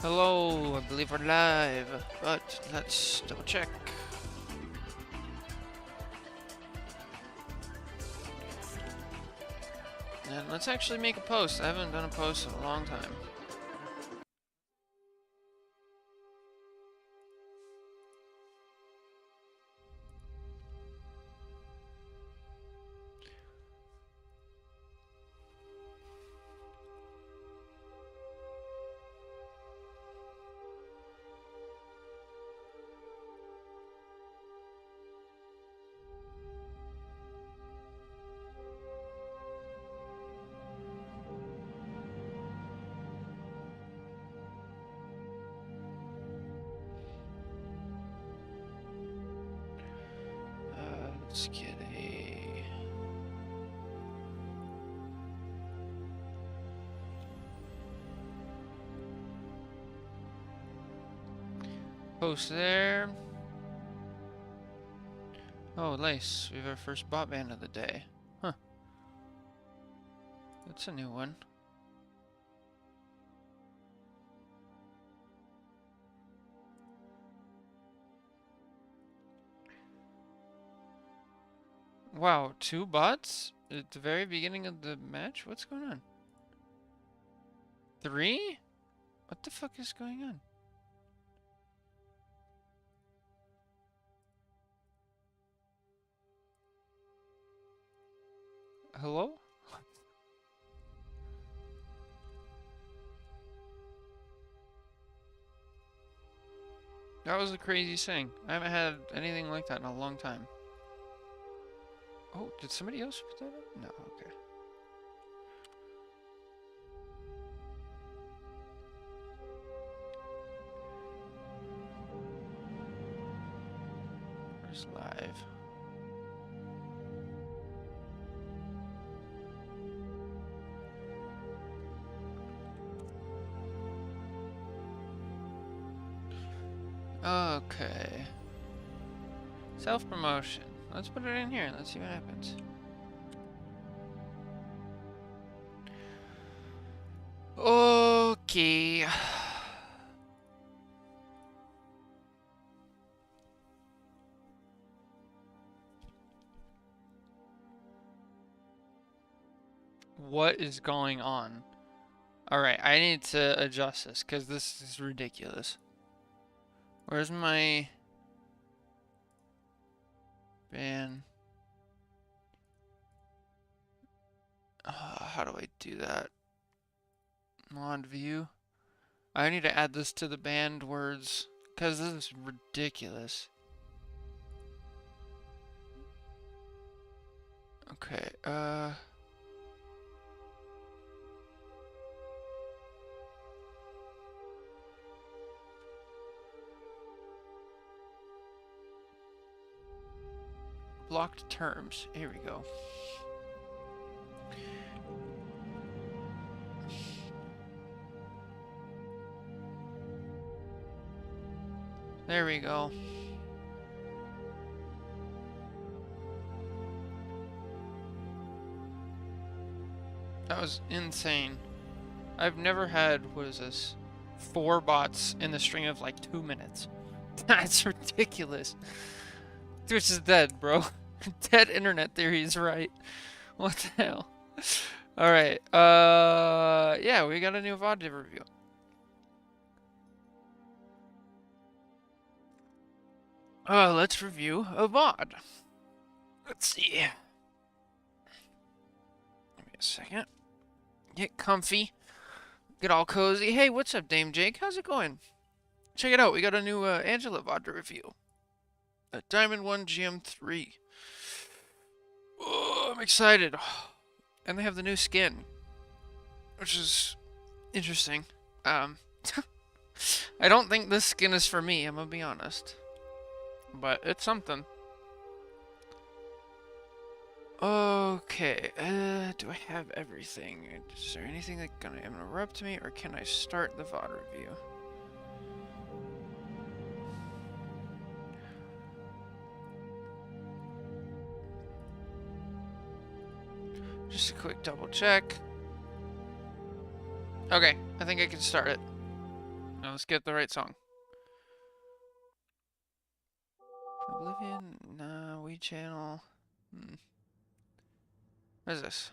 Hello, I believe we're live, but let's double check. And let's actually make a post. I haven't done a post in a long time. Let's get a... post there. Oh, nice. We have our first bot ban of the day. Huh. That's a new one. Wow, 2 bots at the very beginning of the match? What's going on? 3? What the fuck is going on? Hello? That was a crazy thing. I haven't had anything like that in a long time. Oh, did somebody else put that up? No, okay. Where's live? Okay. Self-promotion. Let's put it in here and let's see what happens. Okay. What is going on? Alright, I need to adjust this because this is ridiculous. Where's my ban? How do I do that? Mod view. I need to add this to the banned words because this is ridiculous. Okay, blocked terms. Here we go. There we go. That was insane. I've never had, what is this? 4 bots in the string of like 2 minutes. That's ridiculous. Twitch is dead, bro. Dead internet theory is right. What the hell? Alright, yeah, we got a new VOD to review. Let's review a VOD. Let's see. Give me a second. Get comfy. Get all cozy. Hey, what's up, Dame Jake? How's it going? Check it out. We got a new Angela VOD to review. A Diamond 1 GM3. Oh, I'm excited. And they have the new skin, which is interesting. I don't think this skin is for me, I'm gonna be honest. But it's something. Okay, do I have everything? Is there anything that's gonna interrupt me, or can I start the VOD review? Just a quick double check. Okay, I think I can start it. No, let's get the right song. Oblivion? Nah, We Channel. What is this?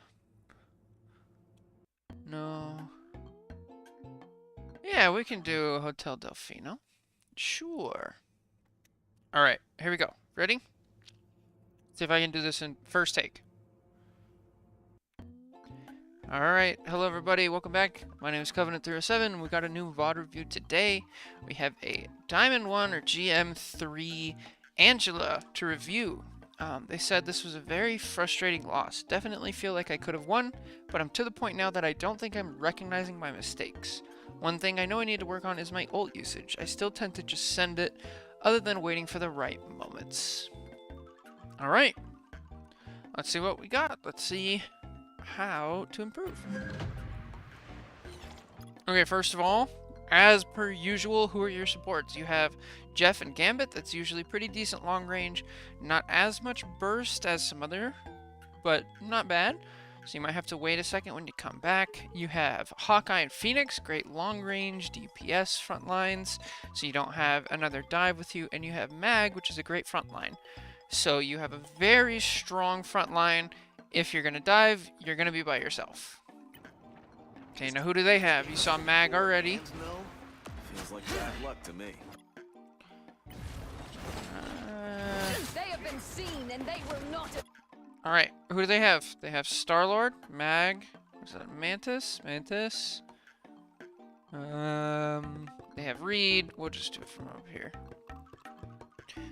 No. Yeah, we can do Hotel Delfino. Sure. Alright, here we go. Ready? See if I can do this in first take. Alright, hello everybody, welcome back. My name is Covenant307. We got a new VOD review today. We have a Diamond 1 or GM3 Angela to review. They said this was a very frustrating loss. Definitely feel like I could have won, but I'm to the point now that I don't think I'm recognizing my mistakes. One thing I know I need to work on is my ult usage. I still tend to just send it, other than waiting for the right moments. Alright, let's see what we got. Let's see how to improve. Okay, first of all, as per usual, who are your supports? You have Jeff and Gambit. That's usually pretty decent long range. Not as much burst as some other, but not bad. So you might have to wait a second when you come back. You have Hawkeye and Phoenix, great long range DPS front lines, so you don't have another dive with you. And you have Mag, which is a great front line. So you have a very strong front line. If you're gonna dive, you're gonna be by yourself. Okay, now who do they have? You saw Mag already. Feels like bad luck to me. They have been seen and they will not. Alright, who do they have? They have Star-Lord, Mag, what's that, Mantis? Mantis. They have Reed. We'll just do it from up here.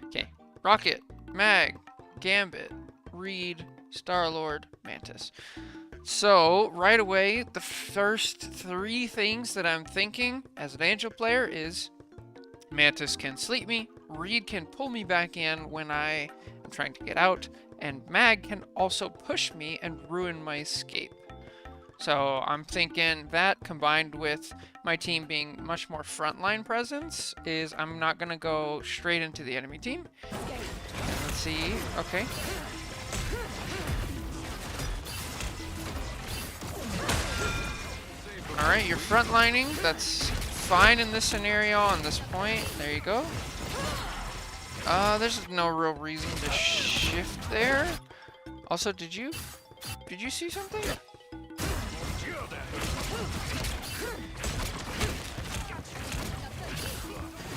Okay, Rocket, Mag, Gambit, Reed, Star-Lord, Mantis. So, right away, the first three things that I'm thinking as an Angel player is Mantis can sleep me, Reed can pull me back in when I am trying to get out, and Mag can also push me and ruin my escape. So I'm thinking that combined with my team being much more frontline presence is I'm not going to go straight into the enemy team. Let's see. Okay. Alright, you're frontlining. That's fine in this scenario on this point. There you go. There's no real reason to shift there. Also, did you see something?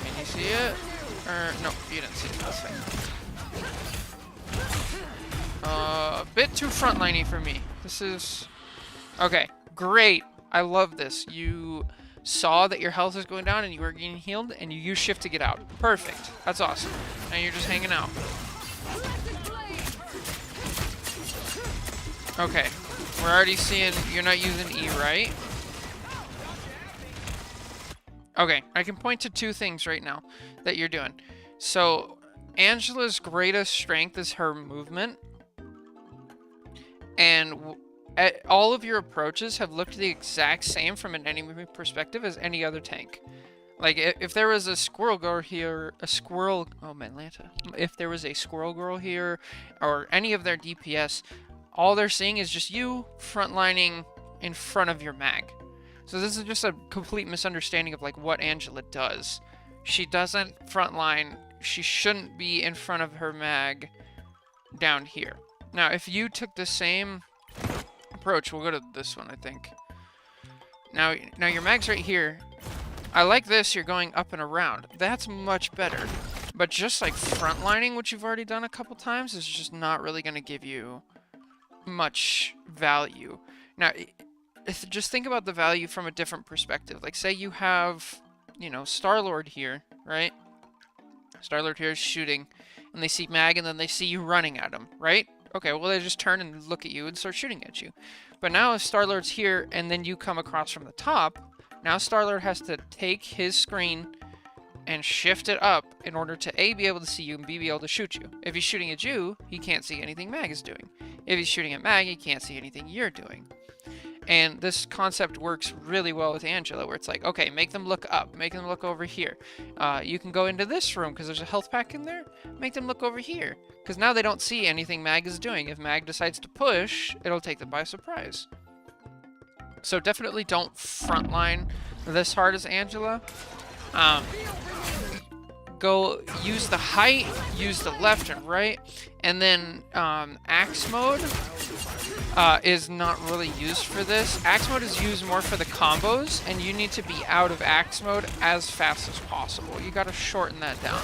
Can you see it? Or, no, you didn't see it. That's fine. A bit too frontliney for me. This is... Okay, great. I love this. You saw that your health is going down and you were getting healed, and you use shift to get out. Perfect. That's awesome. Now you're just hanging out. Okay. We're already seeing you're not using E, right? Okay. I can point to two things right now that you're doing. So, Angela's greatest strength is her movement. And all of your approaches have looked the exact same from an enemy perspective as any other tank. Like, if there was a squirrel girl here, oh man, Lanta. If there was a squirrel girl here, or any of their DPS, all they're seeing is just you frontlining in front of your Mag. So this is just a complete misunderstanding of like what Angela does. She doesn't frontline, she shouldn't be in front of her Mag down here. Now, if you took the same approach, we'll go to this one, I think. Now your Mag's right here. I like this, you're going up and around. That's much better. But just like frontlining, which you've already done a couple times, is just not really going to give you much value. Now, just think about the value from a different perspective. Like, say you have, you know, Star-Lord here, right? Star-Lord here is shooting, and they see Mag, and then they see you running at him, right? Okay, well, they just turn and look at you and start shooting at you. But now if Star-Lord's here, and then you come across from the top, now Star-Lord has to take his screen and shift it up in order to A, be able to see you, and B, be able to shoot you. If he's shooting at you, he can't see anything Mag is doing. If he's shooting at Mag, he can't see anything you're doing. And this concept works really well with Angela, where it's like, okay, make them look up, make them look over here. You can go into this room because there's a health pack in there. Make them look over here, because now they don't see anything Mag is doing. If Mag decides to push, it'll take them by surprise. So definitely don't frontline this hard as Angela. Go use the height, use the left and right, and then axe mode is not really used for this. Axe mode is used more for the combos, and you need to be out of axe mode as fast as possible. You gotta shorten that down.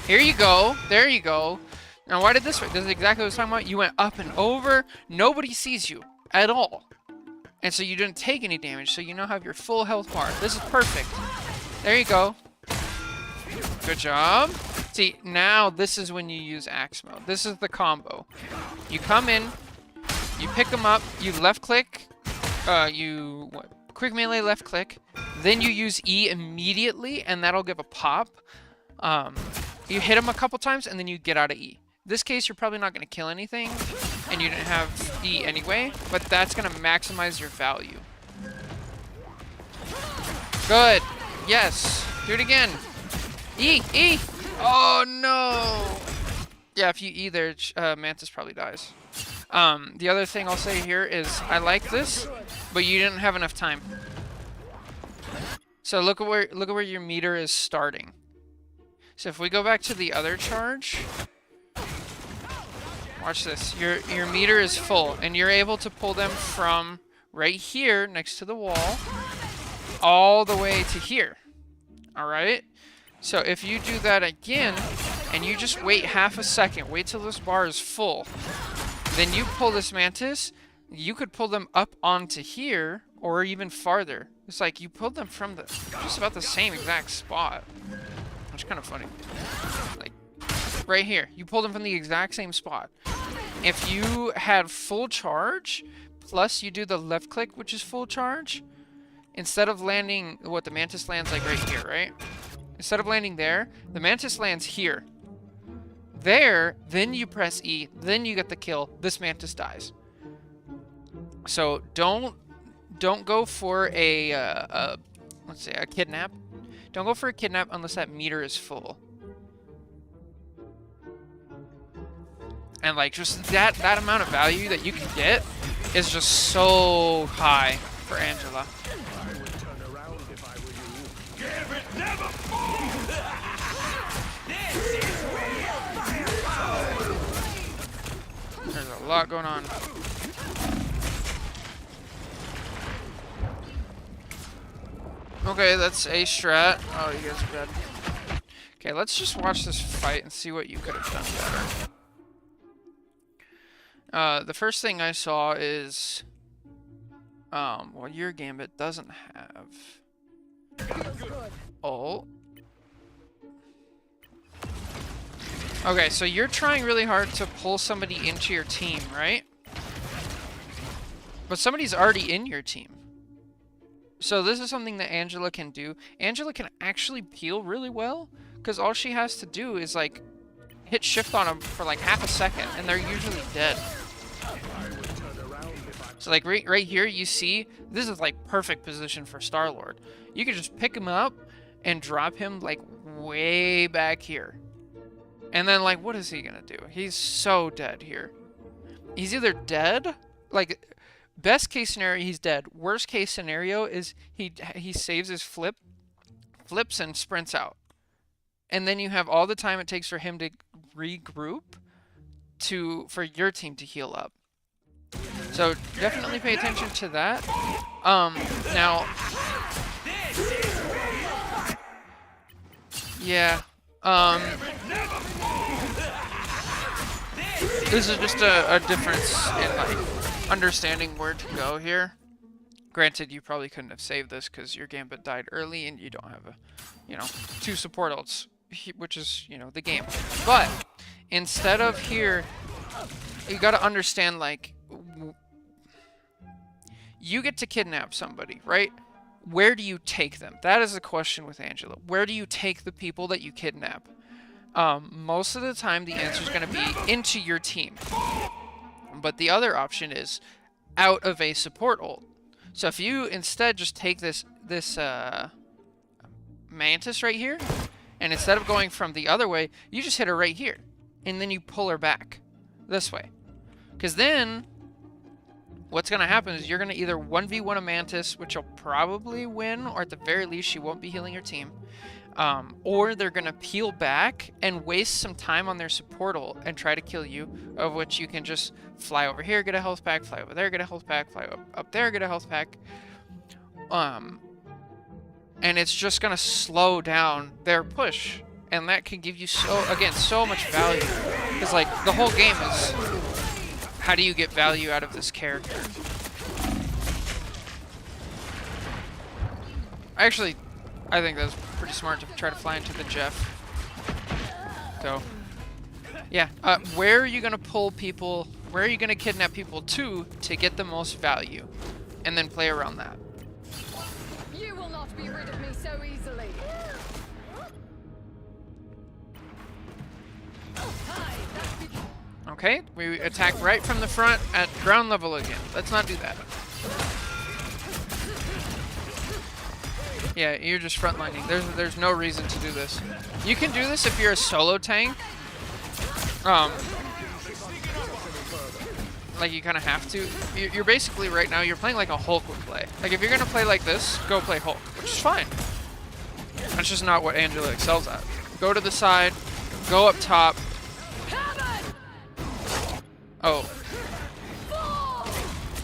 Here you go. There you go. Now why did this work? This is exactly what I was talking about. You went up and over. Nobody sees you at all. And so you didn't take any damage, so you now have your full health bar. This is perfect. There you go. Good job. See, now this is when you use axe mode. This is the combo. You come in, you pick them up, you left click, quick melee left click, then you use E immediately, and that'll give a pop. You hit them a couple times, and then you get out of E. This case, you're probably not going to kill anything, and you didn't have E anyway, but that's going to maximize your value. Good. Yes. Do it again. E! E! Oh, no! Yeah, if you E there, Mantis probably dies. The other thing I'll say here is, I like this, but you didn't have enough time. So look at where your meter is starting. So if we go back to the other charge, watch this. Your meter is full, and you're able to pull them from right here next to the wall all the way to here. All right? So if you do that again, and you just wait half a second, wait till this bar is full, then you pull this Mantis, you could pull them up onto here, or even farther. It's like you pulled them from just about the same exact spot. Which is kind of funny. Like, right here. You pulled them from the exact same spot. If you had full charge, plus you do the left click, which is full charge, instead of landing, the Mantis lands like right here, right? Instead of landing there, the Mantis lands here. There, then you press E, then you get the kill. This Mantis dies. So don't go for let's say a kidnap. Don't go for a kidnap unless that meter is full. And like just that amount of value that you can get is just so high for Angela. There's a lot going on. Okay, that's a strat. Oh, you guys are dead. Okay, let's just watch this fight and see what you could have done better. The first thing I saw is, well, your Gambit doesn't have ult. Okay, so you're trying really hard to pull somebody into your team, right? But somebody's already in your team. So this is something that Angela can do. Angela can actually peel really well, because all she has to do is, like, hit shift on them for, like, half a second, and they're usually dead. So, like, right here, you see, this is, like, perfect position for Star-Lord. You can just pick him up and drop him, like, way back here. And then, like, what is he gonna do? He's so dead here. He's either dead, like, best case scenario, he's dead. Worst case scenario is he saves his flips and sprints out. And then you have all the time it takes for him to regroup for your team to heal up. So definitely pay attention to that. Now, yeah. This is just a difference in, like, understanding where to go here. Granted, you probably couldn't have saved this because your Gambit died early and you don't have two support ults, which is, the game. But instead of here, you got to understand, like, you get to kidnap somebody, right? Where do you take them? That is the question with Angela. Where do you take the people that you kidnap? Most of the time, the answer is going to be into your team. But the other option is out of a support ult. So if you instead just take this Mantis right here, and instead of going from the other way, you just hit her right here. And then you pull her back this way. Because then, what's going to happen is you're going to either 1v1 a Mantis, which you'll probably win, or at the very least, she won't be healing your team. Or they're going to peel back and waste some time on their support ult and try to kill you, of which you can just fly over here, get a health pack, fly over there, get a health pack, fly up there, get a health pack. And it's just going to slow down their push. And that can give you, so much value. Because, like, the whole game is, how do you get value out of this character? Actually, I think that's pretty smart to try to fly into the Jeff. Go. Yeah, where are you going to pull people, where are you going to kidnap people to get the most value? And then play around that. You will not be rid of me so easily. Okay, we attack right from the front at ground level again. Let's not do that. Yeah, you're just frontlining. There's no reason to do this. You can do this if you're a solo tank. Like you kind of have to. You're basically right now, you're playing like a Hulk would play. Like if you're gonna play like this, go play Hulk, which is fine. That's just not what Angela excels at. Go to the side, go up top. Oh.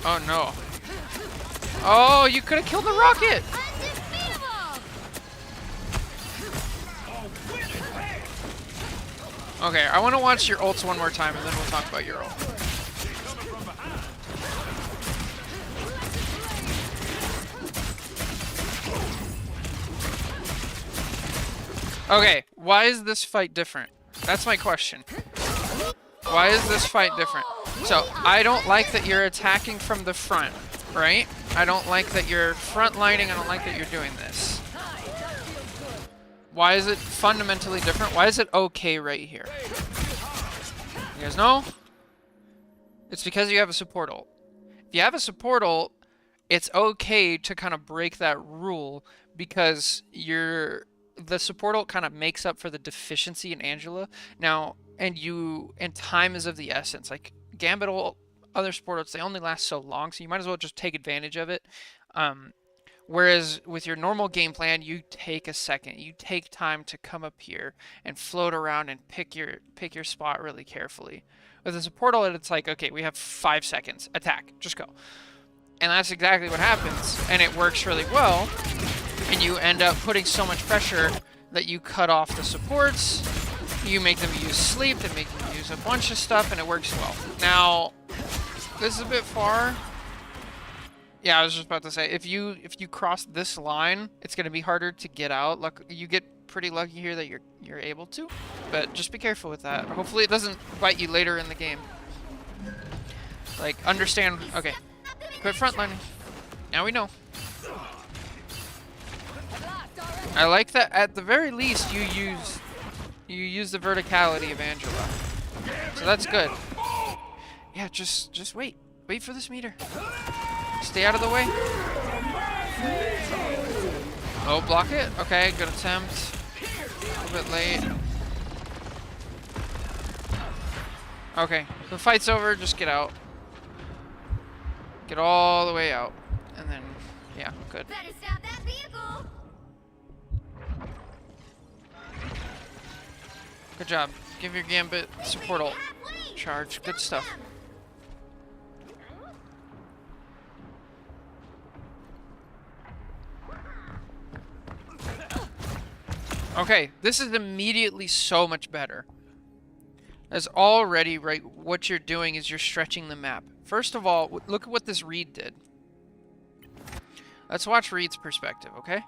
Oh no. Oh, you could have killed the rocket! Okay, I want to watch your ults one more time and then we'll talk about your ult. Okay, why is this fight different? That's my question. Why is this fight different? So, I don't like that you're attacking from the front, right? I don't like that you're frontlining, I don't like that you're doing this. Why is it fundamentally different? Why is it okay right here? You guys know? It's because you have a support ult. If you have a support ult, it's okay to kind of break that rule because the support ult kind of makes up for the deficiency in Angela. Now, and time is of the essence. Like Gambit ult, other support ults, they only last so long, so you might as well just take advantage of it. Whereas with your normal game plan, you take a second. You take time to come up here and float around and pick your spot really carefully. With a support ult, it's like, okay, we have 5 seconds. Attack. Just go. And that's exactly what happens. And it works really well. And you end up putting so much pressure that you cut off the supports. You make them use sleep. They make them use a bunch of stuff, and it works well. Now, this is a bit far. Yeah, I was just about to say, if you cross this line, it's going to be harder to get out. You get pretty lucky here that you're able to, but just be careful with that. Hopefully it doesn't bite you later in the game. Like, understand, okay, quit frontlining. Now we know. I like that at the very least you use the verticality of Angela. So that's good. Yeah, just wait. Wait for this meter. Stay out of the way. Oh, block it? Okay, good attempt. A little bit late. Okay, the fight's over, just get out. Get all the way out. And then, yeah, good. Better stop that vehicle. Good job. Give your Gambit support ult. Charge. Good stuff. Okay, this is immediately so much better. As already, right, what you're doing is you're stretching the map. First of all, look at what this Reed did. Let's watch Reed's perspective, okay?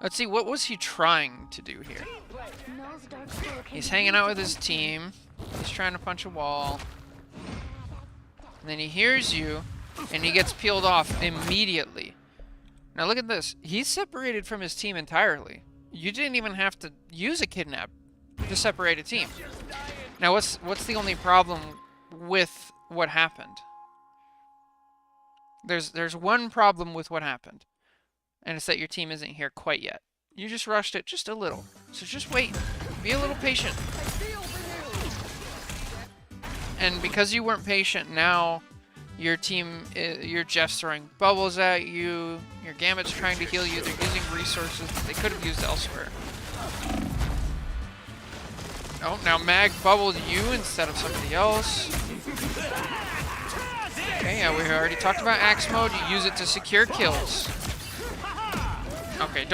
Let's see, what was he trying to do here? He's hanging out with his team. He's trying to punch a wall. And then he hears you, and he gets peeled off immediately. Now look at this. He's separated from his team entirely. You didn't even have to use a kidnap to separate a team. Now what's the only problem with what happened? There's one problem with what happened. And it's that your team isn't here quite yet. You just rushed it just a little. So just wait. Be a little patient. And because you weren't patient, now Your team, your Jeff's throwing bubbles at you. Your Gambit's trying to heal you. They're using resources that they could have used elsewhere. Oh, now Mag bubbled you instead of somebody else. Okay, yeah, we already talked about axe mode. You use it to secure kills. Okay,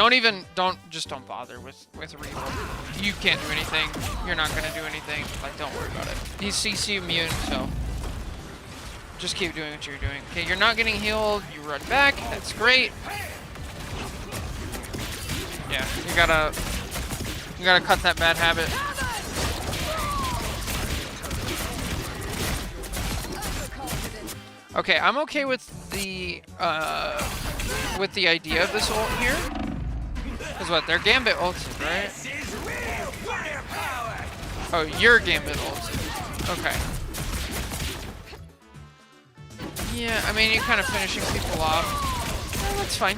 just don't bother with reroll. You can't do anything. You're not gonna do anything. Like, don't worry about it. He's CC immune, so just keep doing what you're doing. Okay, you're not getting healed. You run back. That's great. Yeah, you gotta cut that bad habit. Okay, I'm okay with the idea of this ult here. Cause what, their Gambit ulted, right? Oh, your Gambit ulted. Okay. Yeah, I mean, you're kind of finishing people off. Yeah, that's fine.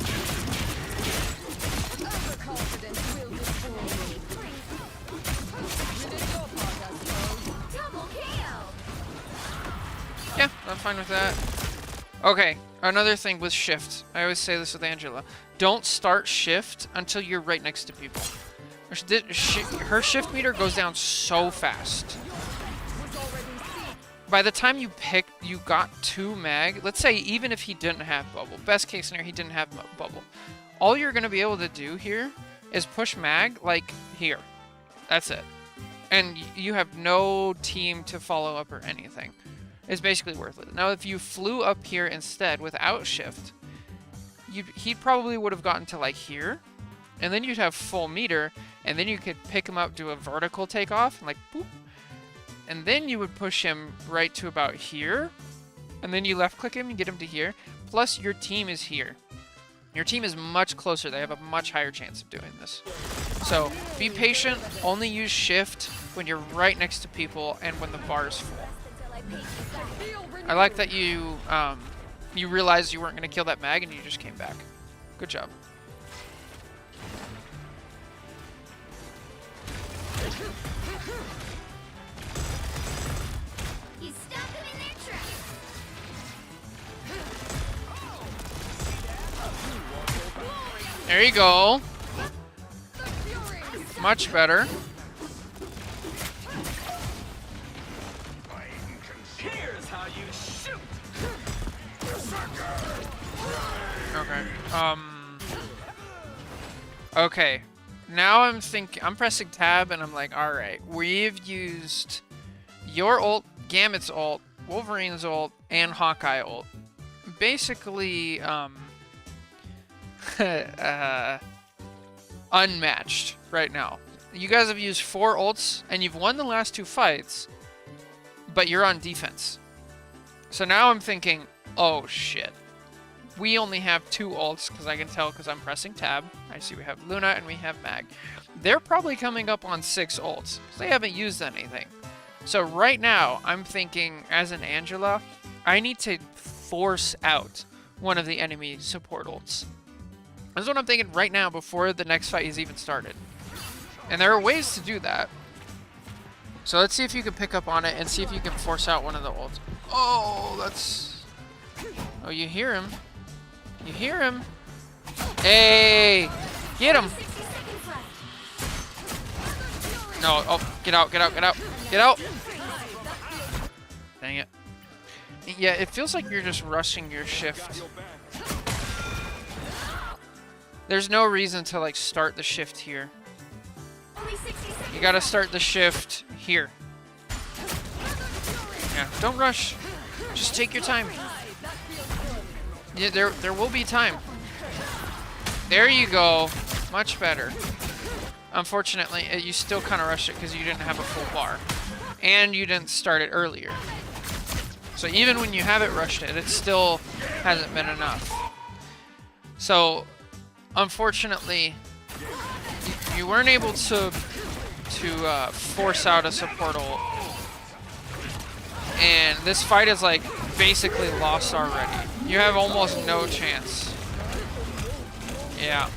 Yeah, I'm fine with that. Okay, another thing with shift. I always say this with Angela. Don't start shift until you're right next to people. Her shift meter goes down so fast. By the time you got 2 mag, let's say even if he didn't have bubble, best case scenario, he didn't have bubble. All you're going to be able to do here is push mag like here. That's it. And you have no team to follow up or anything. It's basically worthless. Now, if you flew up here instead without shift, he probably would have gotten to like here, and then you'd have full meter, and then you could pick him up, do a vertical takeoff, and like boop, and then you would push him right to about here, and then you left click him and get him to here. Plus, your team is here. Your team is much closer. They have a much higher chance of doing this. So be patient. Only use shift when you're right next to people and when the bar is full. I like that you realized you weren't going to kill that mag and you just came back. Good job. You stop them in their tracks. There you go. Much better. Okay. Okay. Now I'm pressing tab and I'm like, all right, we've used your ult, Gambit's ult, Wolverine's ult, and Hawkeye ult. Basically, unmatched right now. You guys have used 4 ults and you've won the last 2 fights, but you're on defense. So now I'm thinking, oh shit. We only have 2 ults, because I can tell because I'm pressing tab. I see we have Luna and we have Mag. They're probably coming up on 6 ults, because they haven't used anything. So right now, I'm thinking, as an Angela, I need to force out one of the enemy support ults. That's what I'm thinking right now before the next fight is even started. And there are ways to do that. So let's see if you can pick up on it and see if you can force out one of the ults. Oh, that's... Oh, you hear him. You hear him. Hey! Get him! No, oh, get out, get out, get out, get out! Dang it. Yeah, it feels like you're just rushing your shift. There's no reason to, like, start the shift here. You gotta start the shift here. Yeah, don't rush. Just take your time. Yeah, there will be time. There you go. Much better. Unfortunately, you still kind of rushed it because you didn't have a full bar. And you didn't start it earlier. So even when you haven't rushed it, it still hasn't been enough. So, unfortunately, you weren't able to force out a support ult. And this fight is like basically lost already. You have almost no chance. Yeah.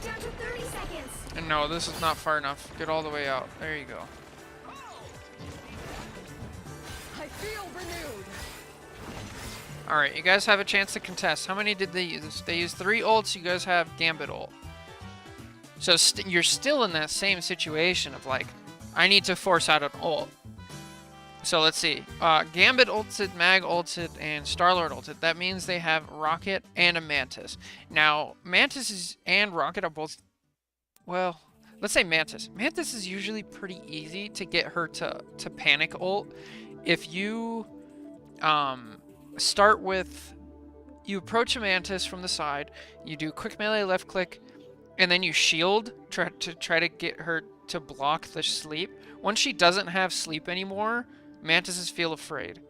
Down to 30 seconds. And no, this is not far enough. Get all the way out. There you go. Alright, you guys have a chance to contest. How many did they use? They used 3 ults, you guys have Gambit ult. So you're still in that same situation of like, I need to force out an ult. So let's see. Gambit ulted, Mag ulted, and Starlord ulted. That means they have Rocket and a Mantis. Now, Mantis and Rocket are both... Well, let's say Mantis. Mantis is usually pretty easy to get her to panic ult. If you start with... You approach a Mantis from the side, you do quick melee left click, and then you shield try to get her to block the sleep. Once she doesn't have sleep anymore, Mantises feel afraid.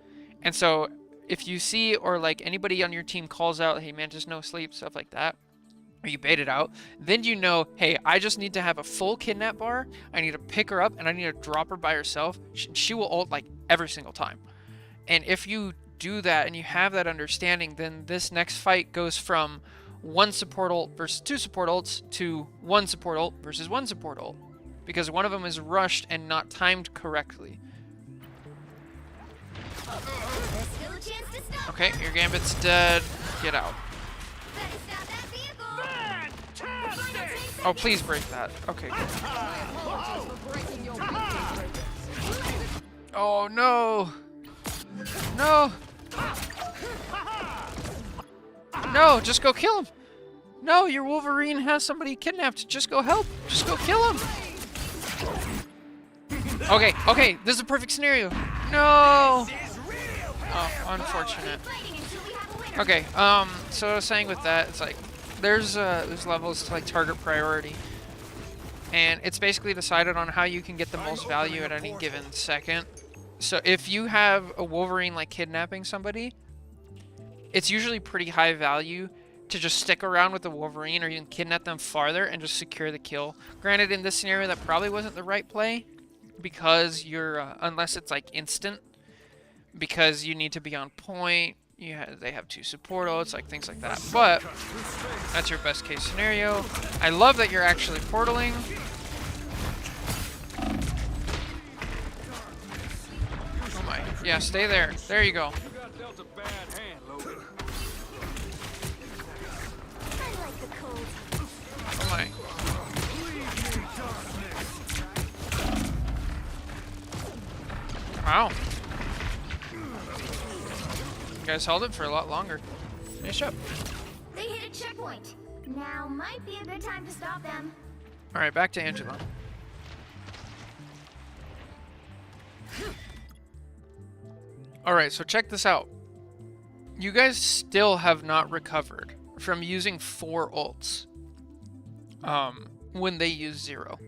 And so if you see, or like anybody on your team calls out, hey, Mantis no sleep, stuff like that, or you bait it out, then you know, hey, I just need to have a full kidnap bar, I need to pick her up, and I need to drop her by herself. She will ult like every single time. And if you do that and you have that understanding, then this next fight goes from 1 support ult versus 2 support ults to 1 support ult versus 1 support ult. Because one of them is rushed and not timed correctly. There's still a chance to stop. Okay, your Gambit's dead. Get out. Better stop that vehicle. Oh, please break that. Okay. Oh, no. No. No, just go kill him. No, your Wolverine has somebody kidnapped. Just go help. Just go kill him. Okay, okay, this is a perfect scenario. No. Oh, unfortunate. Okay, so I was saying with that, it's like there's levels to like target priority, and it's basically decided on how you can get the most value at any given second. So if you have a Wolverine like kidnapping somebody, it's usually pretty high value to just stick around with the Wolverine or even kidnap them farther and just secure the kill. Granted, in this scenario, that probably wasn't the right play because you're, unless it's like instant, because you need to be on point. They have 2 support ults, like things like that. But that's your best case scenario. I love that you're actually portaling. Oh my, yeah, stay there. There you go. Oh my. Wow. You guys held it for a lot longer. Finish up. They hit a checkpoint. Now might be a good time to stop them. Alright, back to Angela. Alright, so check this out. You guys still have not recovered from using 4 ults. When they use 0.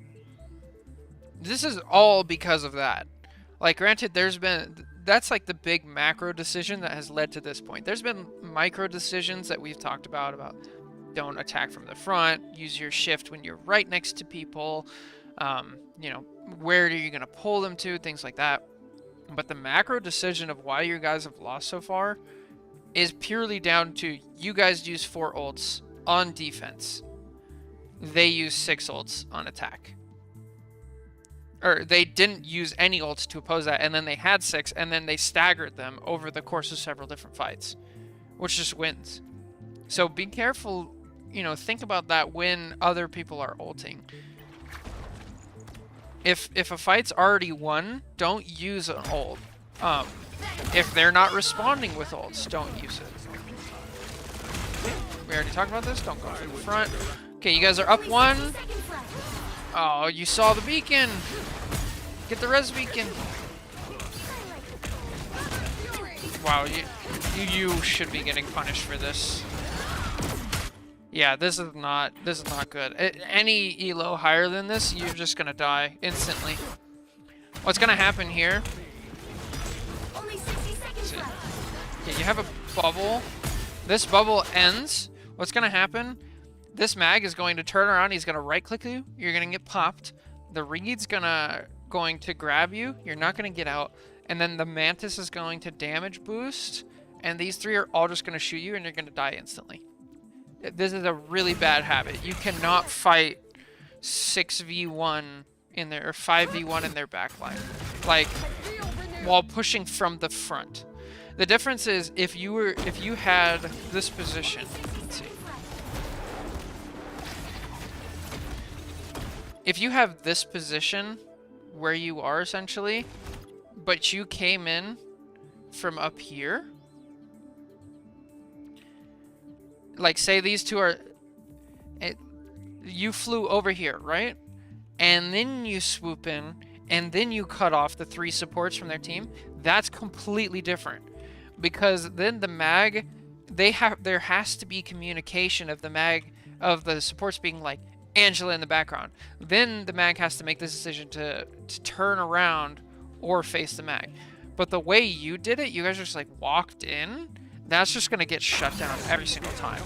This is all because of that. Like, granted, that's like the big macro decision that has led to this point. There's been micro decisions that we've talked about don't attack from the front, use your shift when you're right next to people, you know, where are you going to pull them to, things like that. But the macro decision of why you guys have lost so far is purely down to you guys use 4 ults on defense. They use 6 ults on attack. Or they didn't use any ults to oppose that, and then they had 6, and then they staggered them over the course of several different fights, which just wins. So be careful, you know, think about that when other people are ulting. If a fight's already won, don't use an ult. If they're not responding with ults, don't use it. We already talked about this, don't go to the front. Okay, you guys are up 1. Oh, you saw the beacon! Get the res beacon! Wow, you should be getting punished for this. Yeah, this is not good. Any elo higher than this, you're just gonna die instantly. What's gonna happen here? Okay, you have a bubble. This bubble ends. What's gonna happen? This mag is going to turn around, he's going to right click you, you're going to get popped, the reed's going to grab you, you're not going to get out, and then the Mantis is going to damage boost, and these 3 are all just going to shoot you and you're going to die instantly. This is a really bad habit. You cannot fight 6v1 in their, or 5v1 in their backline, like, while pushing from the front. The difference is if you had this position. Let's see. If you have this position where you are essentially, but you came in from up here, like say these two are, you flew over here, right? And then you swoop in, and then you cut off the 3 supports from their team. That's completely different, because then the mag, there has to be communication of the mag, of the supports being like Angela in the background. Then the mag has to make this decision to turn around or face the mag. But the way you did it, you guys just like walked in, that's just gonna get shut down every single time.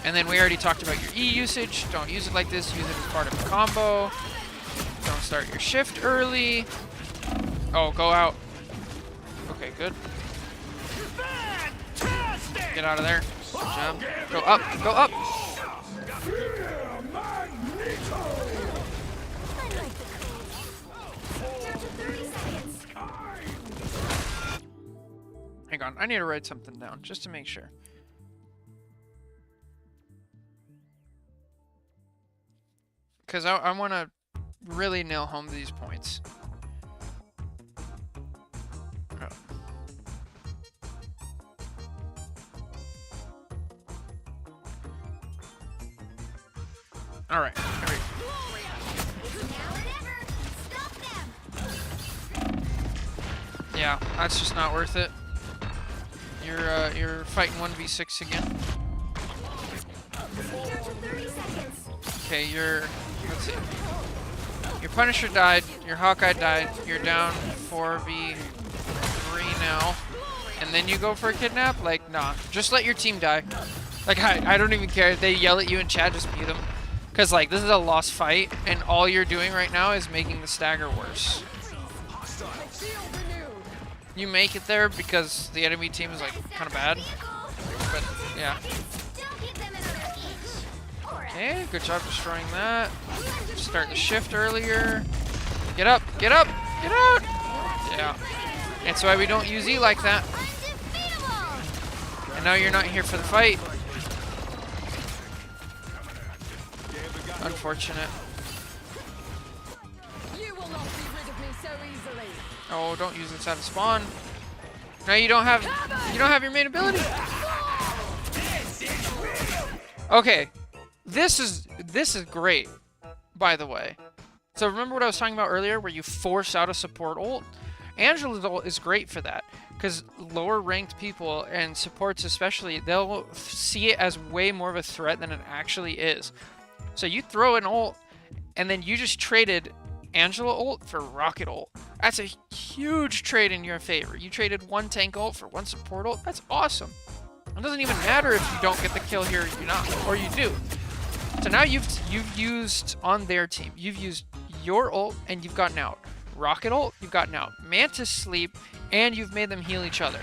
And then we already talked about your E usage. Don't use it like this. Use it as part of a combo. Don't start your shift early. Oh, go out. Okay, good. Get out of there. Good job. Go up. Go up. Hang on. I need to write something down just to make sure. Because I want to really nail home these points. Oh. All right. Here we go. Yeah, that's just not worth it. You're fighting 1v6 again. Okay, let's see. Your Punisher died, your Hawkeye died, you're down 4v3 now, and then you go for a kidnap? Like, nah. Just let your team die. Like, I don't even care if they yell at you in chat, just mute them. Because, like, this is a lost fight, and all you're doing right now is making the stagger worse. You make it there because the enemy team is, like, kind of bad. But, yeah. Okay, good job destroying that. Start the shift earlier. Get up, get up, get out! Yeah. That's why we don't use E like that. And now you're not here for the fight. Unfortunate. You will not be rid of me so easily. Oh, don't use this out of spawn. Now you don't have your main ability. Okay. This is great, by the way. So remember what I was talking about earlier where you force out a support ult? Angela's ult is great for that, because lower ranked people and supports especially, they'll see it as way more of a threat than it actually is. So you throw an ult, and then you just traded Angela ult for rocket ult. That's a huge trade in your favor. You traded one tank ult for one support ult. That's awesome. It doesn't even matter if you don't get the kill here or you're not, or you do. So now you've used on their team. You've used your ult and you've gotten out. Rocket ult, you've gotten out. Mantis sleep, and you've made them heal each other.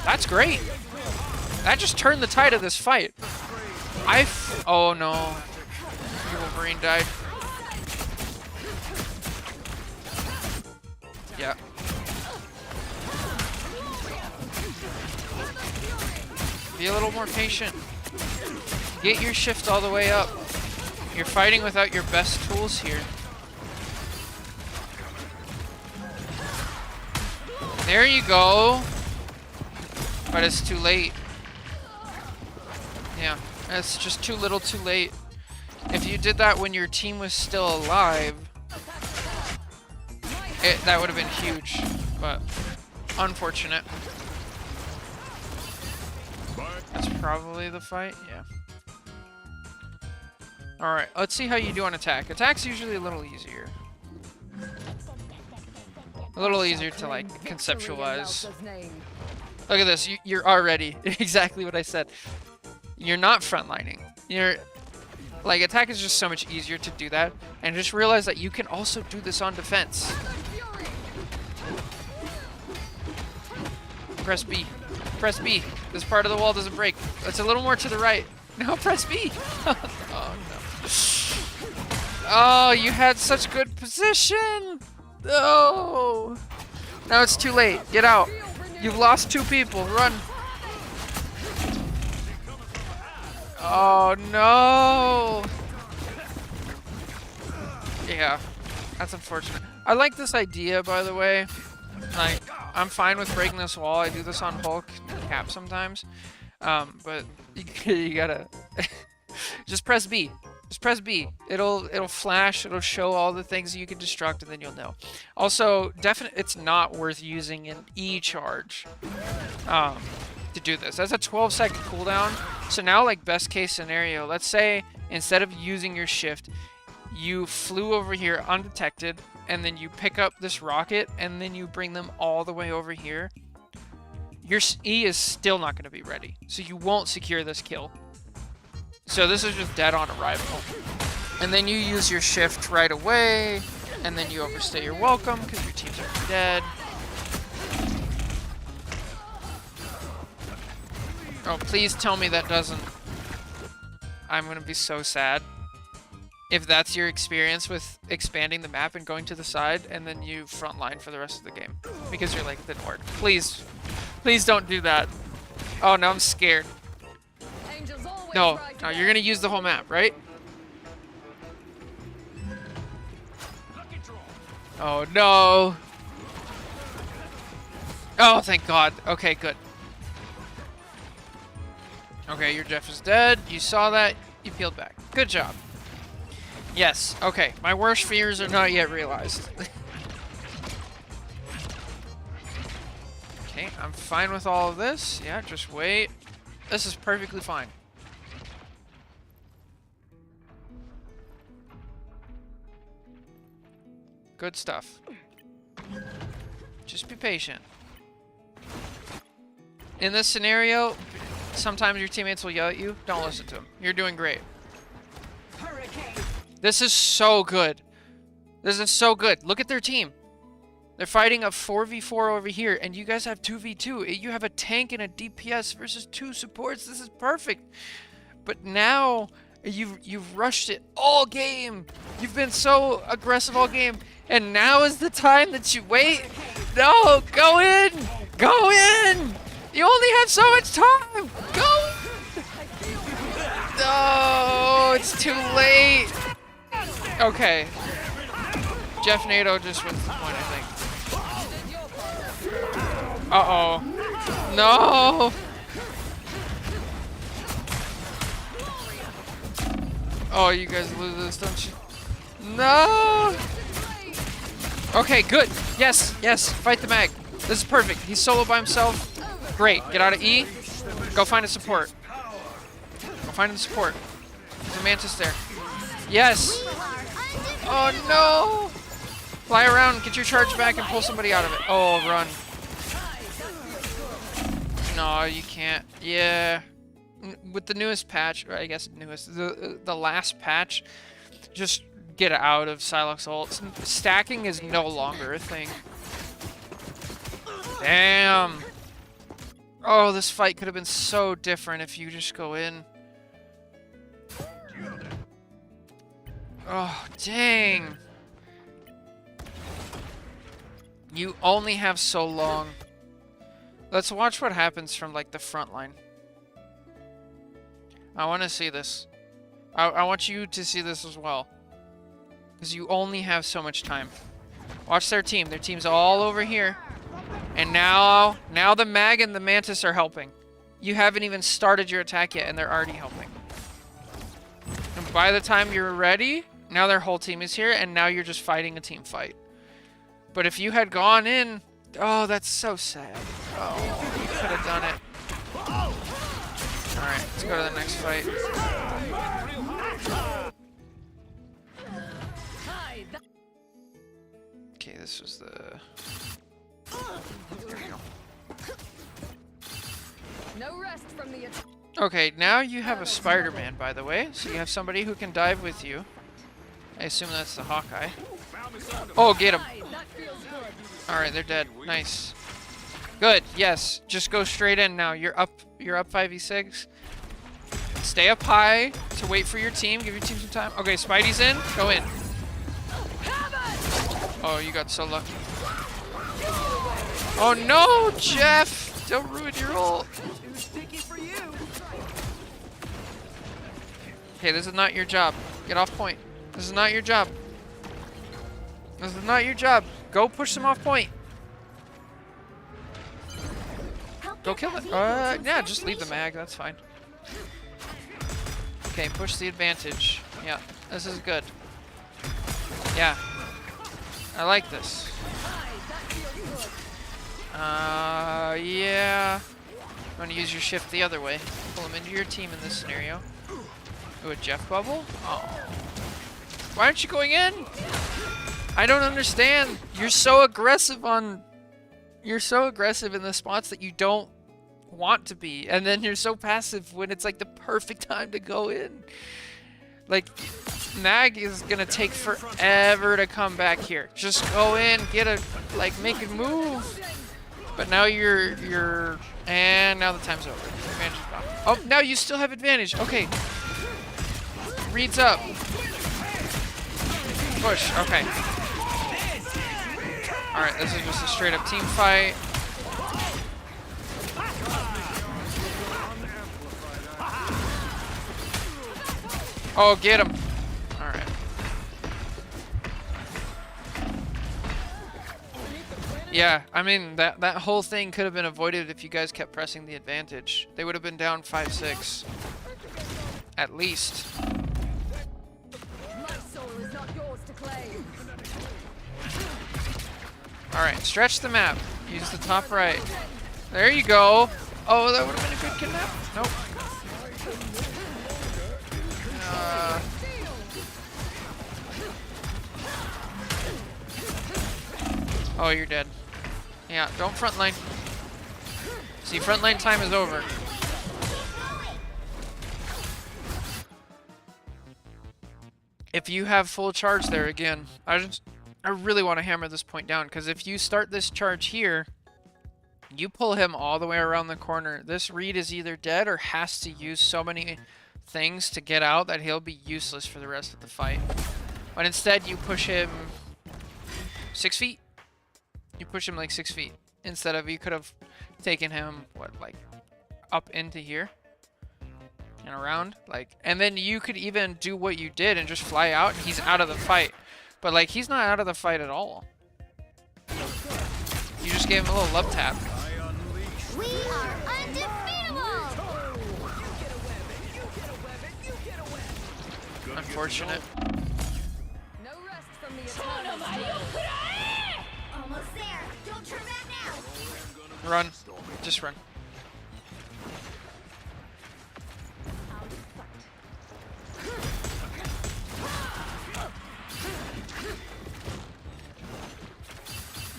That's great. That just turned the tide of this fight. Oh no. Your Wolverine died. Yeah. Be a little more patient. Get your shift all the way up. You're fighting without your best tools here. There you go. But it's too late. Yeah, it's just too little too late. If you did that when your team was still alive, that would have been huge, but unfortunate. That's probably the fight, yeah. Alright, let's see how you do on attack. Attack's usually a little easier. A little easier to, like, conceptualize. Look at this, you're already exactly what I said. You're not frontlining. Like, attack is just so much easier to do that. And just realize that you can also do this on defense. Press B. Press B. This part of the wall doesn't break. It's a little more to the right. No, press B. Oh, no. Oh, you had such good position. Oh. Now it's too late. Get out. You've lost 2 people. Run. Oh no. Yeah, that's unfortunate. I like this idea, by the way. Like, I'm fine with breaking this wall. I do this on Hulk and Cap sometimes. But you gotta just press B. Just press B. It'll flash. It'll show all the things you can destruct, and then you'll know. Also, it's not worth using an E charge to do this. That's a 12-second cooldown. So now, like, best case scenario, let's say instead of using your shift, you flew over here undetected, and then you pick up this rocket, and then you bring them all the way over here. Your E is still not going to be ready, so you won't secure this kill. So this is just dead on arrival. And then you use your shift right away, and then you overstay your welcome because your team's already dead. Oh, please tell me that doesn't... I'm going to be so sad. If that's your experience with expanding the map and going to the side, and then you frontline for the rest of the game. Because you're like, didn't work. Please. Please don't do that. Oh, now I'm scared. No, no, you're gonna use the whole map, right? Oh, no. Oh, thank God. Okay, good. Okay, your Jeff is dead. You saw that. You peeled back. Good job. Yes, okay. My worst fears are not yet realized. Okay, I'm fine with all of this. Yeah, just wait. This is perfectly fine. Good stuff. Just be patient. In this scenario, sometimes your teammates will yell at you. Don't listen to them. You're doing great. This is so good. This is so good. Look at their team. They're fighting a 4v4 over here, and you guys have 2v2. You have a tank and a DPS versus 2 supports. This is perfect. But now you've rushed it all game. You've been so aggressive all game, and now is the time that you wait. No, go in. Go in. You only have so much time. Go. No, it's too late. Okay. Jeff NATO just wins the point, I think. Uh-oh. No! Oh, you guys lose this, don't you? No! Okay, good. Yes, yes. Fight the mag. This is perfect. He's solo by himself. Great. Get out of E. Go find a support. Go find a support. There's a Mantis there. Yes! Oh, no! Fly around, get your charge back, and pull somebody out of it. Oh, run. No, you can't. Yeah. With the newest patch, or I guess newest, the last patch, just get out of Psylocke's ult. Stacking is no longer a thing. Damn. Oh, this fight could have been so different if you just go in. Oh, dang. You only have so long. Let's watch what happens from, like, the front line. I want to see this. I want you to see this as well. Because you only have so much time. Watch their team. Their team's all over here. And now the Mag and the Mantis are helping. You haven't even started your attack yet, and they're already helping. And by the time you're ready, now their whole team is here, and now you're just fighting a team fight. But if you had gone in... Oh, that's so sad. Oh, you could have done it. Alright, let's go to the next fight. Okay, this was the... There we go. No rest from the attack. Okay, now you have a Spider-Man, by the way. So you have somebody who can dive with you. I assume that's the Hawkeye. Oh, get him. Alright, they're dead. Nice. Good, yes. Just go straight in now. You're up 5v6. Stay up high to wait for your team. Give your team some time. Okay, Spidey's in. Go in. Oh, you got so lucky. Oh no, Jeff! Don't ruin your ult. Too sticky for you. Okay, this is not your job. Get off point. This is not your job. This is not your job. Go push them off point. Go kill it. Yeah, just leave the mag. That's fine. Okay, push the advantage. Yeah, this is good. Yeah. I like this. Yeah. You want to use your shift the other way. Pull him into your team in this scenario. Ooh, a Jeff bubble? Oh. Why aren't you going in? I don't understand. You're so aggressive on... You're so aggressive in the spots that you don't want to be. And then you're so passive when it's like the perfect time to go in. Like, Nag is gonna take forever to come back here. Just go in, get a... Like, make a move. But now you're... And now the time's over. Advantage is gone. Oh, now you still have advantage. Okay. Reads up. Push. Okay. Alright, this is just a straight up team fight. Oh, get him. Alright. Yeah, I mean, that whole thing could have been avoided if you guys kept pressing the advantage. They would have been down 5-6. At least. Alright, stretch the map. Use the top right. There you go. Oh, that would have been a good kidnap. Nope. Oh, you're dead. Yeah, don't frontline. See, frontline time is over. If you have full charge there again, I really want to hammer this point down, because if you start this charge here, you pull him all the way around the corner. This Reed is either dead or has to use so many things to get out that he'll be useless for the rest of the fight. But instead, you push him 6 feet. You push him like 6 feet. Instead of, you could have taken him, what, like, up into here? And around, like, and then you could even do what you did and just fly out and he's out of the fight. But like, he's not out of the fight at all. You just gave him a little love tap. We are undefeatable! Unfortunate. No rest from the attack. Almost there. Don't turn back now. Run. Just run.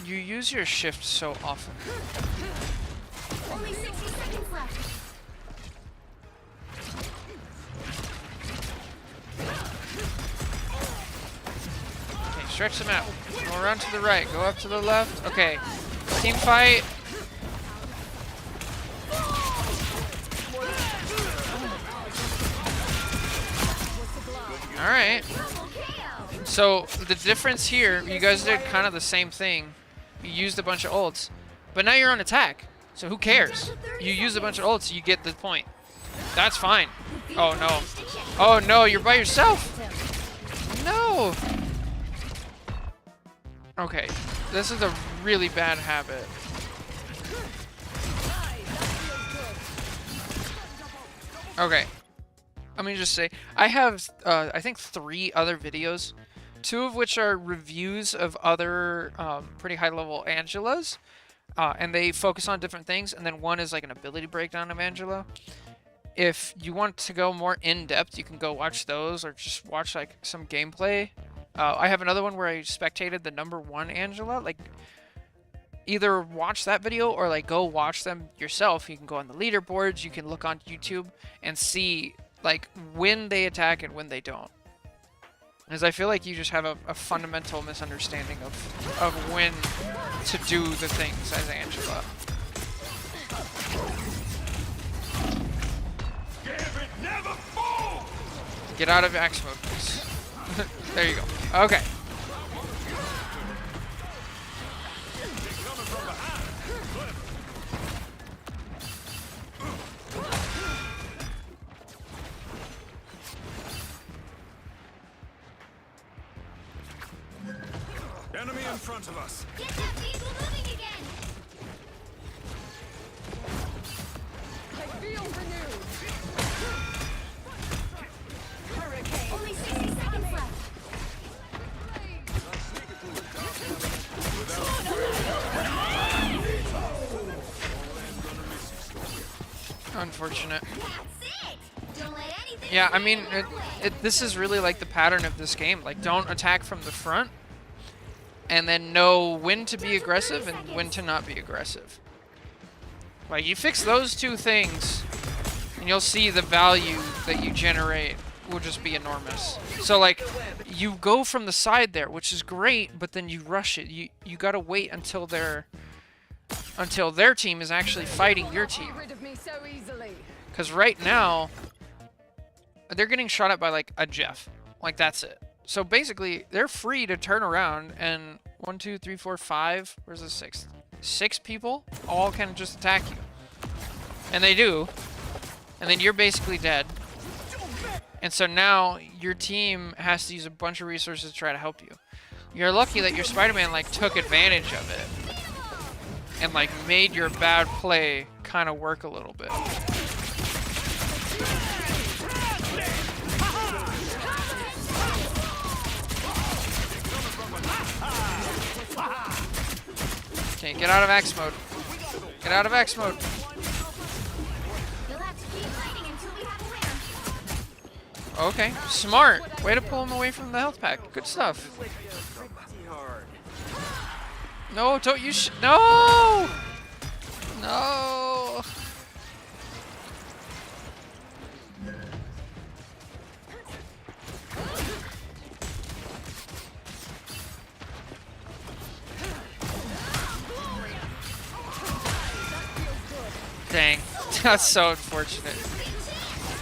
You use your shift so often. Only 60 seconds left. Okay, stretch them out. Go around to the right. Go up to the left. Okay. Team fight. Alright. So, the difference here, you guys did kind of the same thing. You used a bunch of ults. But now you're on attack. So who cares? You use a bunch of ults, you get the point. That's fine. Oh no. Oh no, you're by yourself! No! Okay. This is a really bad habit. Okay. Let me just say, I have, I think 3 other videos, 2 of which are reviews of other pretty high-level Angelas, and they focus on different things, and then 1 is like an ability breakdown of Angela. If you want to go more in-depth, you can go watch those, or just watch like some gameplay. I have another one where I spectated the #1 Angela. Like, either watch that video or like go watch them yourself. You can go on the leaderboards, you can look on YouTube and see like when they attack and when they don't. Because I feel like you just have a fundamental misunderstanding of when to do the things as Angela. Get out of axe mode, please. There you go. Okay. front of us. Get that vehicle moving again! I feel renewed. Hurricane. Only 60 seconds left. Unfortunate. That's it! Don't let anything Yeah, I stand mean, in your way. this is really like the pattern of this game. Like, don't attack from the front, and then know when to be aggressive and when to not be aggressive. Like, you fix those two things, and you'll see the value that you generate will just be enormous. So, like, you go from the side there, which is great, but then you rush it. You gotta wait until their team is actually fighting your team. Get rid of me so easily. Because right now, they're getting shot at by, like, a Jeff. Like, that's it. So basically, they're free to turn around and 1, 2, 3, 4, 5. Where's the sixth? 6 people all can just attack you. And they do. And then you're basically dead. And so now your team has to use a bunch of resources to try to help you. You're lucky that your Spider-Man, like, took advantage of it. And, like, made your bad play kind of work a little bit. Okay, get out of X mode. Get out of X mode. You'll have to keep fighting until we have a winner. Okay, smart. Way to pull him away from the health pack. Good stuff. No, don't you no! No! Dang, that's so unfortunate.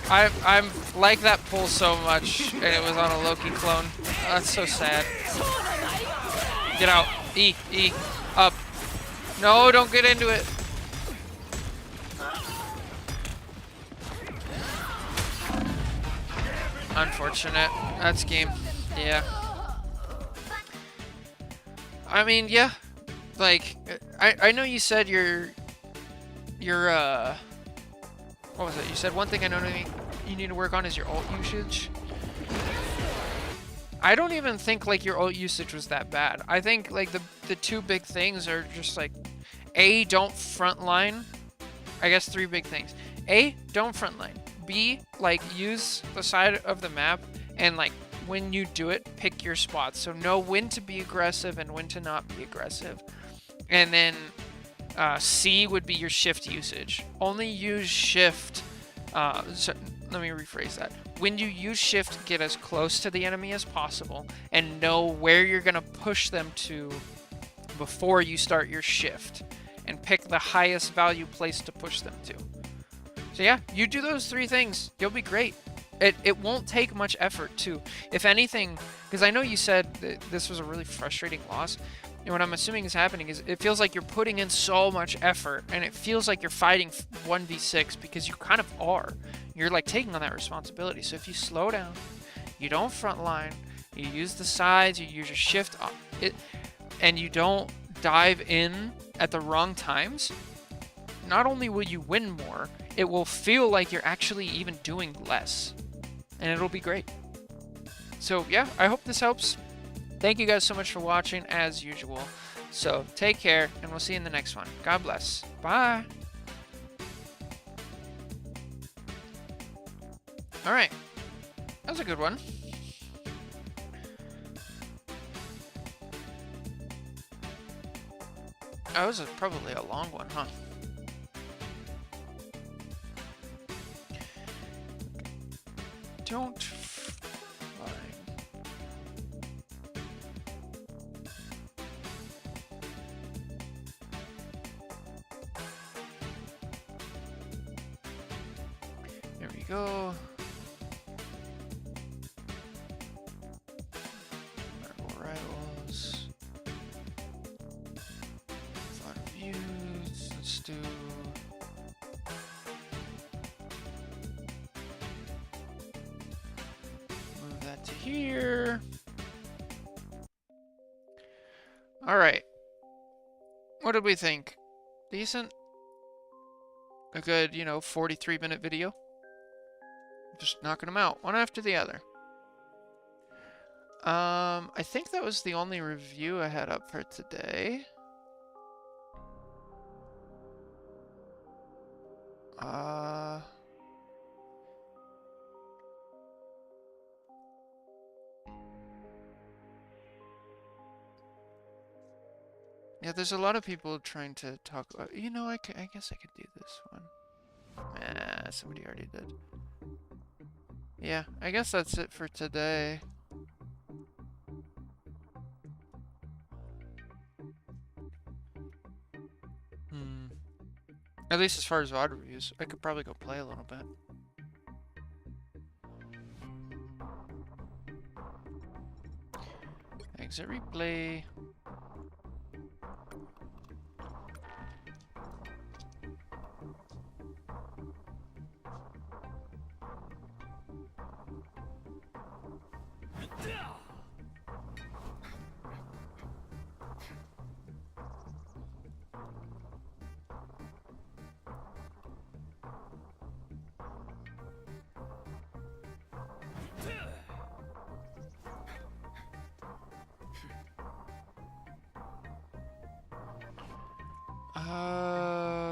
I'm like that pull so much, and it was on a Loki clone. That's so sad. Get out. E, up. No, don't get into it. Unfortunate. That's game. Yeah. I mean, yeah. Like, I know you said your what was it? You said one thing I know you need to work on is your ult usage. I don't even think like your ult usage was that bad. I think like the two big things are just like A, don't frontline. I guess 3 big things. A, don't frontline. B, like use the side of the map and like when you do it, pick your spots. So know when to be aggressive and when to not be aggressive. And then C would be your shift usage. Only use shift. So, let me rephrase that. When you use shift, get as close to the enemy as possible and know where you're going to push them to before you start your shift. And pick the highest value place to push them to. So yeah, you do those 3 things. You'll be great. It won't take much effort too. If anything, because I know you said that this was a really frustrating loss. And what I'm assuming is happening is it feels like you're putting in so much effort and it feels like you're fighting 1v6 because you kind of are. You're like taking on that responsibility. So if you slow down, you don't frontline, you use the sides, you use your shift, and you don't dive in at the wrong times, not only will you win more, it will feel like you're actually even doing less. And it'll be great. So yeah, I hope this helps. Thank you guys so much for watching, as usual. So, take care, and we'll see you in the next one. God bless. Bye! Alright. That was a good one. That was probably a long one, huh? Don't fly. There we go. Vertical rivals. Thought of views. Let's do. Move that to here. Alright. What did we think? Decent? A good, 43-minute video? Just knocking them out, one after the other. I think that was the only review I had up for today. Yeah, there's a lot of people trying to talk about, I guess I could do this one. Somebody already did. Yeah, I guess that's it for today. At least as far as VOD reviews. I could probably go play a little bit. Exit replay.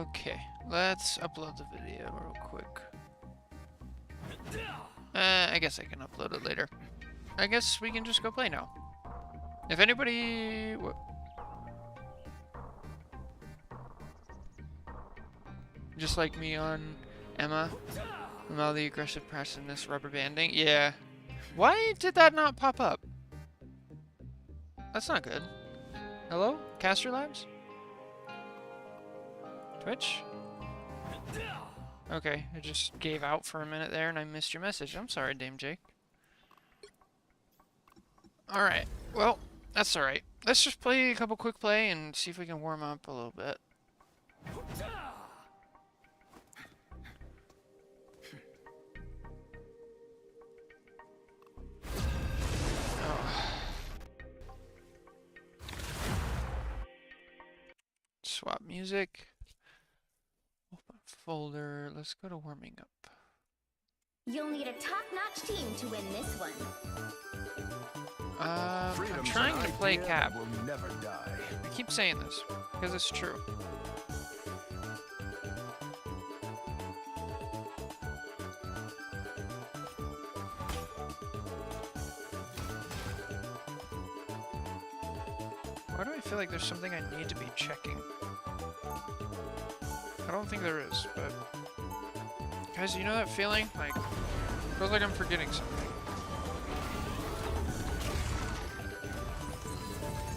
Okay, let's upload the video real quick. I guess I can upload it later. I guess we can just go play now. If anybody... Just like me on Emma, with all the aggressive passiveness rubber banding. Yeah. Why did that not pop up? That's not good. Hello? Caster Labs? Twitch? Okay, I just gave out for a minute there and I missed your message. I'm sorry, Dame Jake. Alright, well, that's alright. Let's just play a couple quick play and see if we can warm up a little bit. Swap music. Open folder. Let's go to warming up. You'll need a top-notch team to win this one. I'm trying to play Cap. Will never die. I keep saying this because it's true. Why do I feel like there's something I need to be checking? I don't think there is, but... Guys, you know that feeling? Like, feels like I'm forgetting something.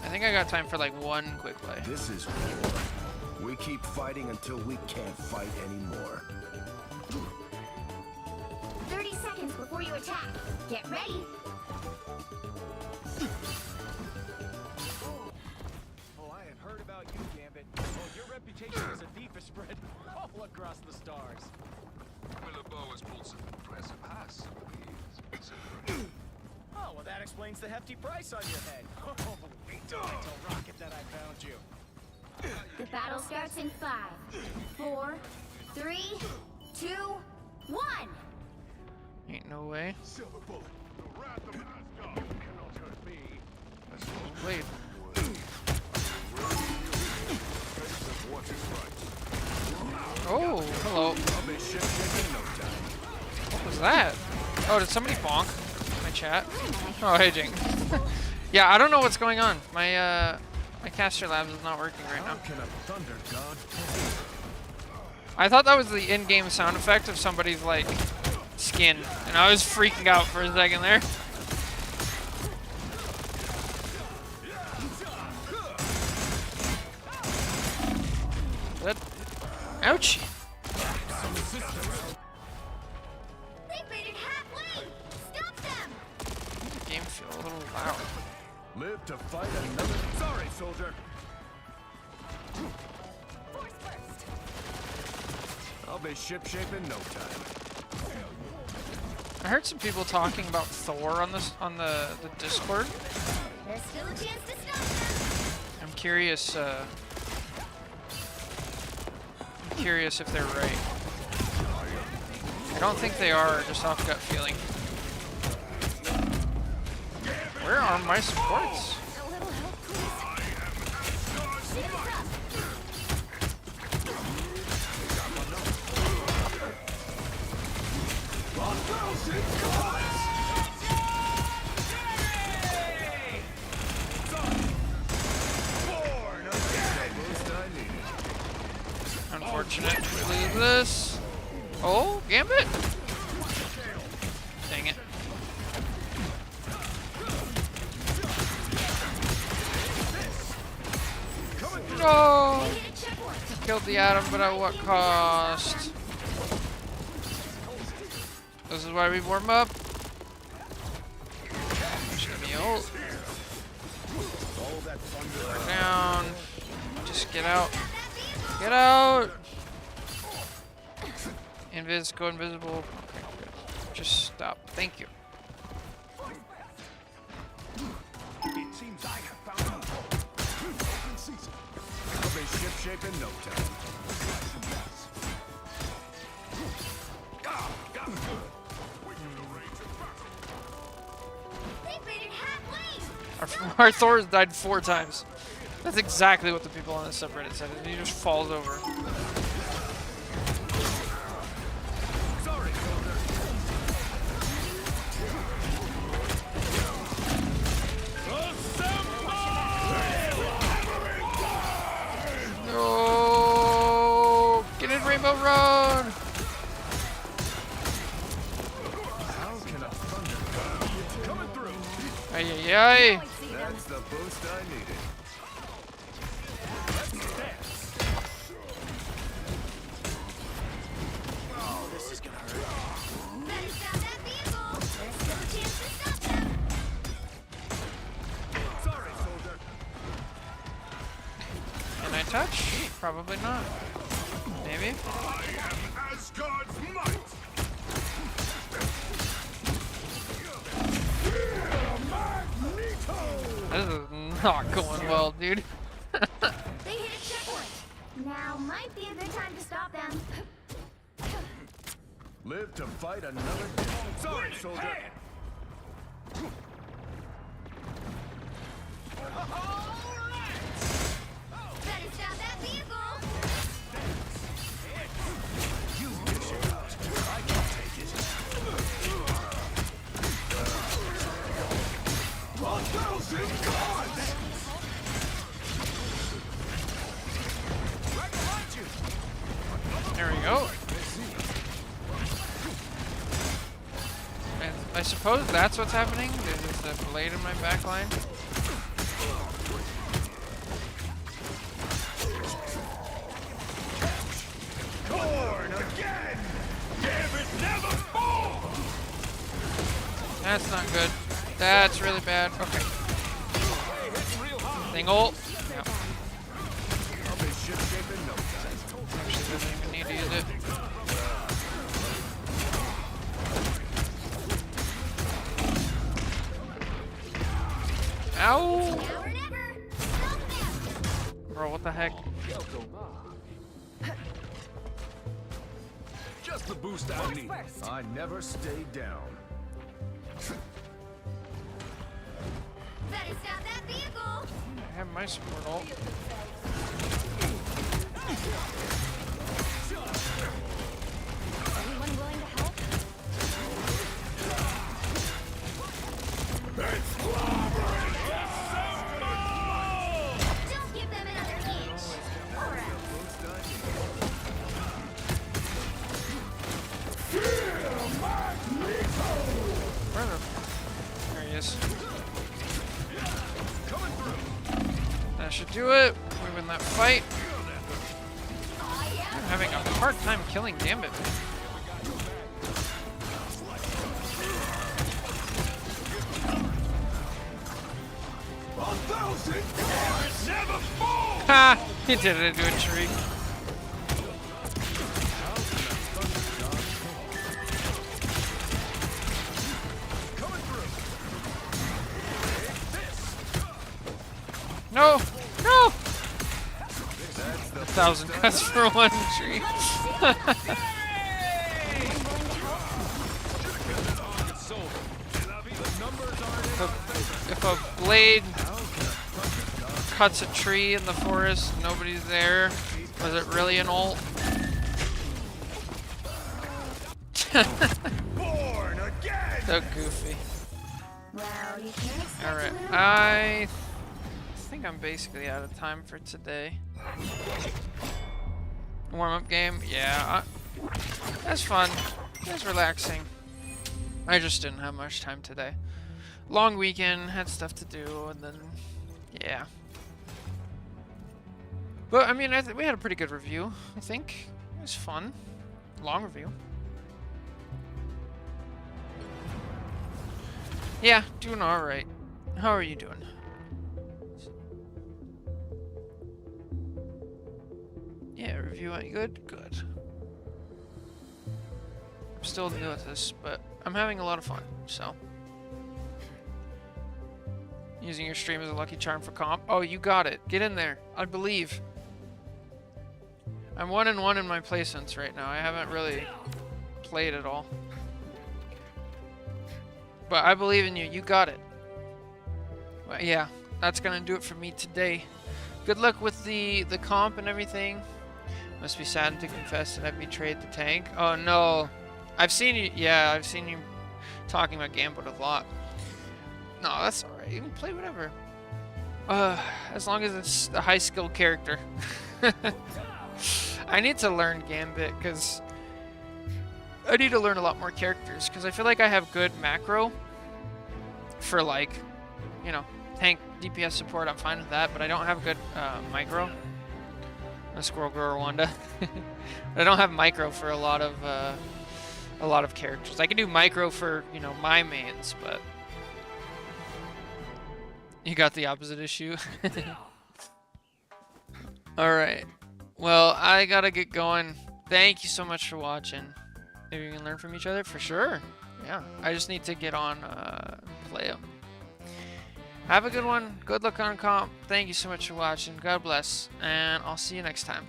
I think I got time for like one quick play. This is war. We keep fighting until we can't fight anymore. 30 seconds before you attack. Get ready. Oh, I have heard about you, Gambit. Oh, your reputation as a thief is spread all across the stars. Willoughbow has pulled some impressive heists over the years. Oh, well, that explains the hefty price on your head. Oh, wait till I tell Rocket that I found you. The battle starts in 5, 4, 3, 2, 1. Ain't no way. Silver bullet. The wrath of Asgard cannot hurt me. As long as Blade. what is right. Oh, hello. I'll be ship-shaking in no time. What was that? Oh, did somebody bonk my chat? Oh, hey, Jing. Yeah, I don't know what's going on. My caster labs is not working right How now. can a thunder god? I thought that was the in-game sound effect of somebody's, like, skin. And I was freaking out for a second there. That... Ouch! They made it halfway. Stop them. The game feel a little loud. Live to fight another. Sorry, soldier. Force first. I'll be ship-shape in no time. I heard some people talking about Thor on this on the Discord. There's still a chance to stop them. I'm curious. I'm curious if they're right. I don't think they are. Just off gut feeling. Where are my supports? A little help, please. Shield up. Unfortunate. We lose this. Oh, Gambit! Dang it. No! Killed the atom, but at what cost? This is why we warm up. Just give me ult. Down. Just get out. Get out! Invis, go invisible. Okay, good. Just stop. Thank you. It seems I have found a hole. Open season. I'll be ship-shape in no time. Got good. They raided halfway. Our Thor's died 4 times. That's exactly what the people on this subreddit said. He just falls over. Sorry, soldier. No! Get in Rainbow Road! How can a thunder coming through? Ay ay ay! That's the boost I needed. Oh, this is gonna hurt. Better stop that vehicle. There's still a chance to stop them. Sorry, soldier. Can I touch? Probably not. Maybe? I am Asgard's might! This is not going well, dude. They hit a checkpoint. Now might be a good time to stop them. Live to fight another day. Sorry, soldier. Better stop that vehicle. You dish it out. I can take it. 1,000 gods! Right behind you. There we go. And I suppose that's what's happening. There's a blade in my back line. Born again! Gambit never fall! That's not good. That's really bad. Okay. Thing ult. Yep. I'll be ship-shape in no time. Actually, doesn't even need to use it. Ow! Now or never. Stop them. Bro, what the heck? Just the boost I need. I never stay down. Better stop that vehicle. I have my support ult. Anyone willing to help? Don't give them another inch. Or else. Where the? There he is. That should do it. We win that fight. I'm having a hard time killing Gambit. Ha! He did it into a tree. No! No! 1,000 cuts for one tree. If a blade cuts a tree in the forest, nobody's there, was it really an ult? Born again! So goofy. Well, you can't expect Alright, to win. I think I'm basically out of time for today. Warm-up game? Yeah, that's fun. That's relaxing. I just didn't have much time today. Long weekend, had stuff to do, and then, yeah. But, I mean, we had a pretty good review, I think. It was fun. Long review. Yeah, doing alright. How are you doing? Yeah, review went good? Good. I'm still new at this, but I'm having a lot of fun, so. Using your stream as a lucky charm for comp. Oh, you got it. Get in there. I believe. I'm 1-1 in my placements right now. I haven't really played at all. But I believe in you. You got it. Well, yeah, that's gonna do it for me today. Good luck with the comp and everything. Must be sad to confess that I betrayed the tank. Oh no. I've seen you. Yeah, I've seen you talking about Gambit a lot. No, that's alright. You can play whatever. As long as it's a high skill character. I need to learn Gambit because I need to learn a lot more characters because I feel like I have good macro for, like, you know, tank DPS support. I'm fine with that, but I don't have good micro. A Squirrel Grower Wanda. I don't have micro for a lot of characters. I can do micro for, you know, my mains, but you got the opposite issue. Alright. Well, I gotta get going. Thank you so much for watching. Maybe we can learn from each other? For sure. Yeah. I just need to get on play them. Have a good one. Good luck on comp. Thank you so much for watching. God bless. And I'll see you next time.